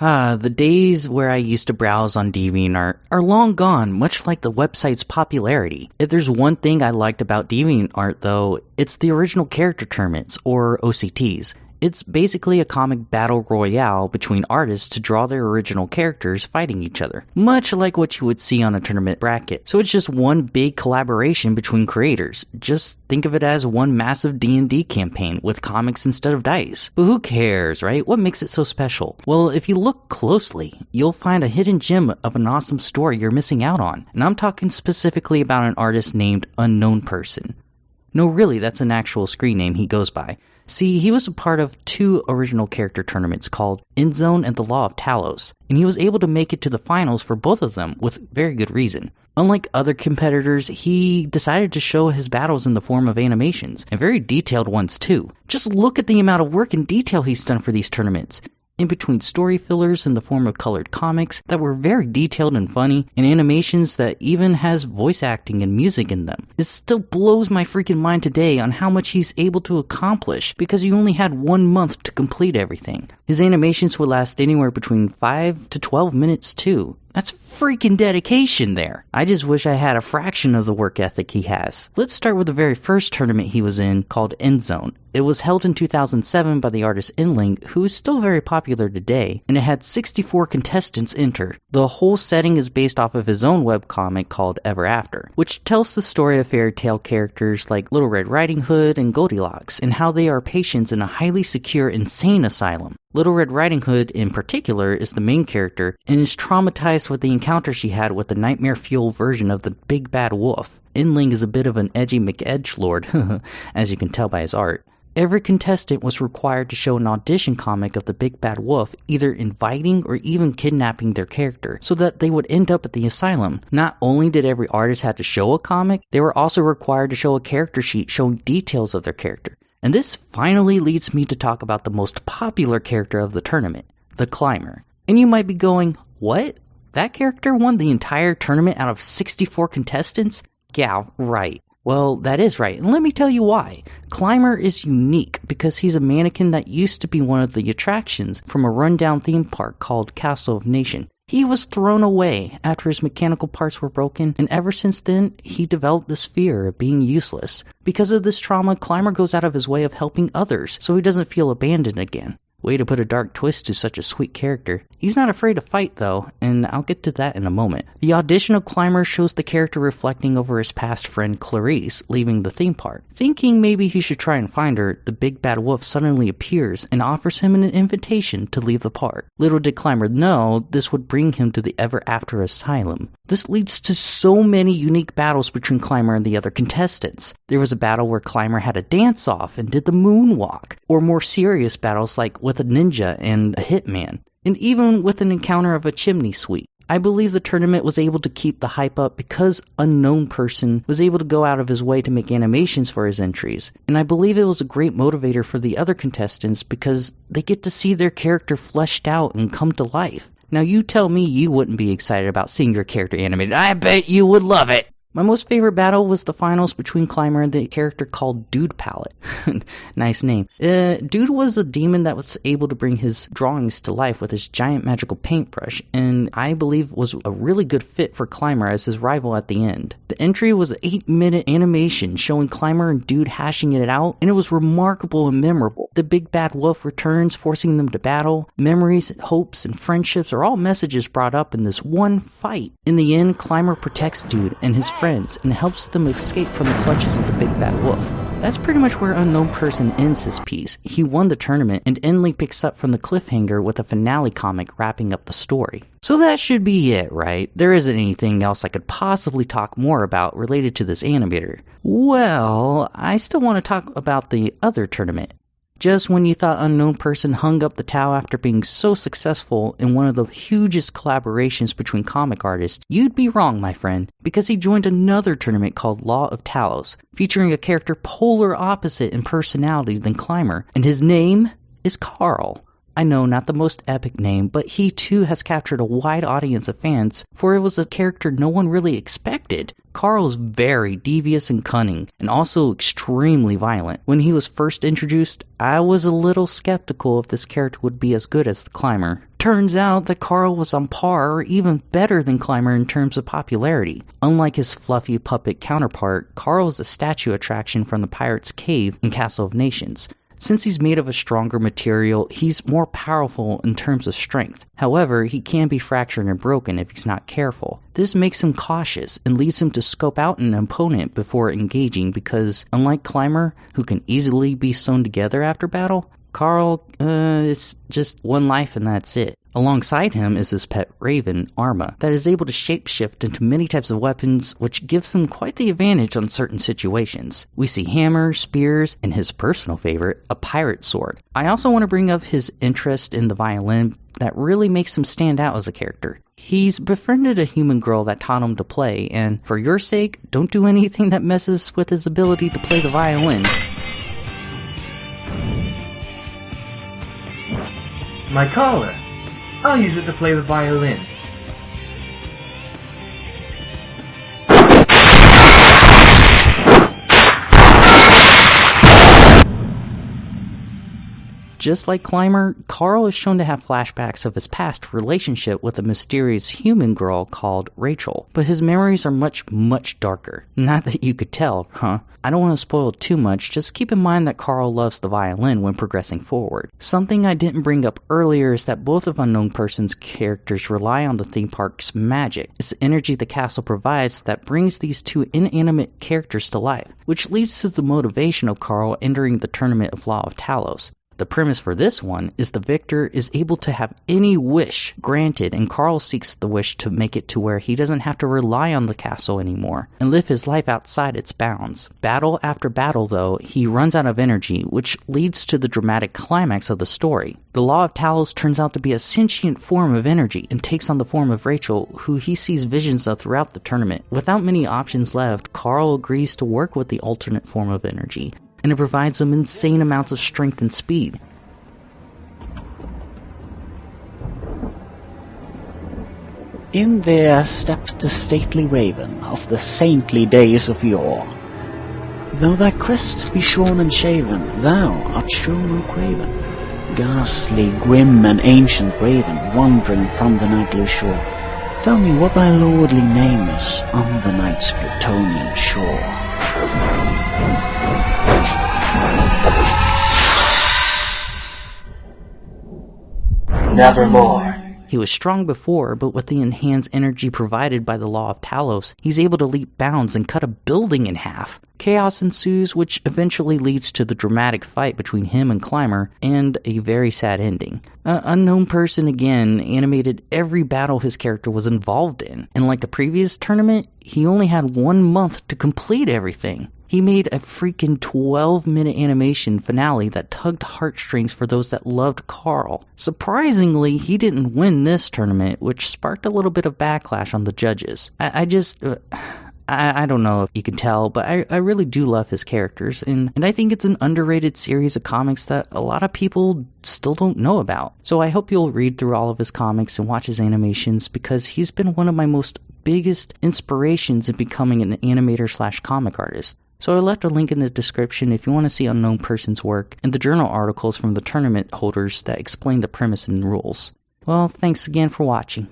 The days where I used to browse on DeviantArt are long gone, much like the website's popularity. If there's one thing I liked about DeviantArt though, it's the original character tournaments, or OCTs. It's basically a comic battle royale between artists to draw their original characters fighting each other, much like what you would see on a tournament bracket. So it's just one big collaboration between creators. Just think of it as one massive D&D campaign with comics instead of dice. But who cares, right? What makes it so special? Well, if you look closely, you'll find a hidden gem of an awesome story you're missing out on. And I'm talking specifically about an artist named Unknown Person. No, really, that's an actual screen name he goes by. See, he was a part of 2 original character tournaments called Endzone and the Law of Talos, and he was able to make it to the finals for both of them with very good reason. Unlike other competitors, he decided to show his battles in the form of animations, and very detailed ones too. Just look at the amount of work and detail he's done for these tournaments. In between story fillers in the form of colored comics that were very detailed and funny, and animations that even has voice acting and music in them. It still blows my freaking mind today on how much he's able to accomplish because he only had 1 month to complete everything. His animations would last anywhere between 5 to 12 minutes too. That's freaking dedication there. I just wish I had a fraction of the work ethic he has. Let's start with the very first tournament he was in, called Endzone. It was held in 2007 by the artist Inling, who is still very popular today, and it had 64 contestants enter. The whole setting is based off of his own webcomic called Ever After, which tells the story of fairy tale characters like Little Red Riding Hood and Goldilocks, and how they are patients in a highly secure insane asylum. Little Red Riding Hood, in particular, is the main character and is traumatized with the encounter she had with the nightmare-fueled version of the Big Bad Wolf. Inling is a bit of an edgy McEdgelord, as you can tell by his art. Every contestant was required to show an audition comic of the Big Bad Wolf, either inviting or even kidnapping their character, so that they would end up at the asylum. Not only did every artist have to show a comic, they were also required to show a character sheet showing details of their character. And this finally leads me to talk about the most popular character of the tournament, the Climber. And you might be going, what? That character won the entire tournament out of 64 contestants? Yeah, right. Well, that is right, and let me tell you why. Climber is unique because he's a mannequin that used to be one of the attractions from a rundown theme park called Castle of Nation. He was thrown away after his mechanical parts were broken, and ever since then, he developed this fear of being useless. Because of this trauma, Climber goes out of his way of helping others, so he doesn't feel abandoned again. Way to put a dark twist to such a sweet character. He's not afraid to fight though, and I'll get to that in a moment. The audition of Climber shows the character reflecting over his past friend Clarice leaving the theme park. Thinking maybe he should try and find her, the Big Bad Wolf suddenly appears and offers him an invitation to leave the park. Little did Climber know this would bring him to the Ever After Asylum. This leads to so many unique battles between Climber and the other contestants. There was a battle where Climber had a dance-off and did the moonwalk, or more serious battles like with a ninja and a hitman, and even with an encounter of a chimney sweep. I believe the tournament was able to keep the hype up because Unknown Person was able to go out of his way to make animations for his entries, and I believe it was a great motivator for the other contestants because they get to see their character fleshed out and come to life. Now you tell me you wouldn't be excited about seeing your character animated. I bet you would love it! My most favorite battle was the finals between Climber and the character called Dude Palette. Nice name. Dude was a demon that was able to bring his drawings to life with his giant magical paintbrush, and I believe was a really good fit for Climber as his rival at the end. The entry was an 8-minute animation showing Climber and Dude hashing it out, and it was remarkable and memorable. The Big Bad Wolf returns, forcing them to battle. Memories, hopes, and friendships are all messages brought up in this one fight. In the end, Climber protects Dude and his friends and helps them escape from the clutches of the Big Bad Wolf. That's pretty much where Unknown Person ends his piece. He won the tournament and Enley picks up from the cliffhanger with a finale comic wrapping up the story. So that should be it, right? There isn't anything else I could possibly talk more about related to this animator. Well, I still want to talk about the other tournament. Just when you thought Unknown Person hung up the towel after being so successful in one of the hugest collaborations between comic artists, you'd be wrong, my friend, because he joined another tournament called Law of Talos, featuring a character polar opposite in personality than Climber, and his name is Carl. I know, not the most epic name, but he too has captured a wide audience of fans, for it was a character no one really expected. Carl's very devious and cunning, and also extremely violent. When he was first introduced, I was a little skeptical if this character would be as good as the Climber. Turns out that Carl was on par or even better than Climber in terms of popularity. Unlike his fluffy puppet counterpart, Carl is a statue attraction from the Pirate's Cave in Castle of Nations. Since he's made of a stronger material, he's more powerful in terms of strength. However, he can be fractured and broken if he's not careful. This makes him cautious and leads him to scope out an opponent before engaging because, unlike Climber, who can easily be sewn together after battle, Carl, it's just one life and that's it. Alongside him is his pet raven, Arma, that is able to shapeshift into many types of weapons, which gives him quite the advantage on certain situations. We see hammers, spears, and his personal favorite, a pirate sword. I also want to bring up his interest in the violin that really makes him stand out as a character. He's befriended a human girl that taught him to play, and for your sake, don't do anything that messes with his ability to play the violin. My collar. I'll use it to play the violin. Just like Climber, Carl is shown to have flashbacks of his past relationship with a mysterious human girl called Rachel, but his memories are much, much darker. Not that you could tell, huh? I don't want to spoil too much, just keep in mind that Carl loves the violin when progressing forward. Something I didn't bring up earlier is that both of Unknown Person's characters rely on the theme park's magic. It's the energy the castle provides that brings these two inanimate characters to life, which leads to the motivation of Carl entering the Tournament of Law of Talos. The premise for this one is the victor is able to have any wish granted, and Carl seeks the wish to make it to where he doesn't have to rely on the castle anymore and live his life outside its bounds. Battle after battle, though, he runs out of energy, which leads to the dramatic climax of the story. The Law of Talos turns out to be a sentient form of energy and takes on the form of Rachel, who he sees visions of throughout the tournament. Without many options left, Carl agrees to work with the alternate form of energy, and it provides them insane amounts of strength and speed. In there stepped the stately raven of the saintly days of yore. Though thy crest be shorn and shaven, thou art sure no craven. Ghastly, grim, and ancient raven, wandering from the nightly shore, tell me what thy lordly name is on the night's Plutonian shore. Nevermore. He was strong before, but with the enhanced energy provided by the Law of Talos, he's able to leap bounds and cut a building in half. Chaos ensues, which eventually leads to the dramatic fight between him and Climber, and a very sad ending. Unknown Person again animated every battle his character was involved in, and like the previous tournament, he only had 1 month to complete everything. He made a freaking 12-minute animation finale that tugged heartstrings for those that loved Carl. Surprisingly, he didn't win this tournament, which sparked a little bit of backlash on the judges. I don't know if you can tell, but I really do love his characters, and I think it's an underrated series of comics that a lot of people still don't know about. So I hope you'll read through all of his comics and watch his animations, because he's been one of my most biggest inspirations in becoming an animator/comic artist. So I left a link in the description if you want to see Unknown Person's work and the journal articles from the tournament holders that explain the premise and rules. Well, thanks again for watching.